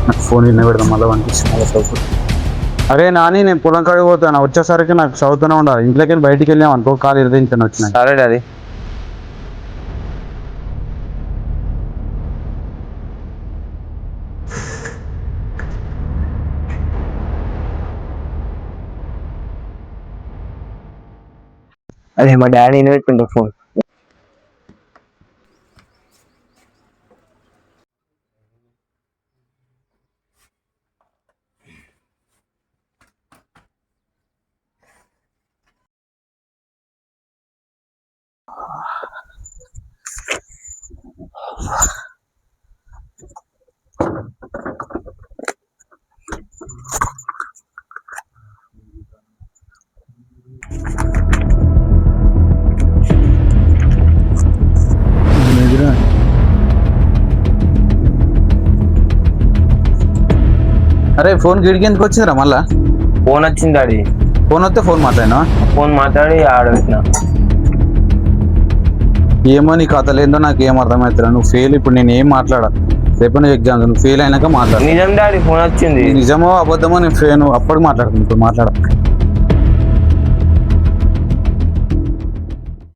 నాకు ఫోన్ ఇన్న పెడదాం మళ్ళీ పంపించి మళ్ళీ చదువుతుంది. అరే నాని నేను పొలం కాడికి పోతాను, వచ్చేసరికి నాకు చదువుతూనే ఉండాలి. ఇంట్లోకి బయటికి వెళ్ళాం అనుకో కాలు ఇరదించాను వచ్చిన. సరే డాడీ. అదే మా డాడీ పెట్టుకుంటా ఫోన్. అరే ఫోన్ గిడికి ఎందుకు వచ్చిందిరా మళ్ళా? ఫోన్ వచ్చింది డాడీ. ఫోన్ వస్తే ఫోన్ మాట్లాడినా? ఫోన్ మాట్లాడి ఆడబెట్టిన. ఏమో నీ కథలు ఏందో నాకు ఏం అర్థమవుతున్నా. నువ్వు ఫెయిల్, ఇప్పుడు నేను ఏం మాట్లాడా. రేపు నువ్వు ఎగ్జామ్స్, నువ్వు ఫెయిల్ అయినాక మాట్లాడు. నిజం డాడీ, ఫోన్ వచ్చింది. నిజమో అబద్ధమో నేను అప్పుడు మాట్లాడుతున్నాను, ఇప్పుడు మాట్లాడ.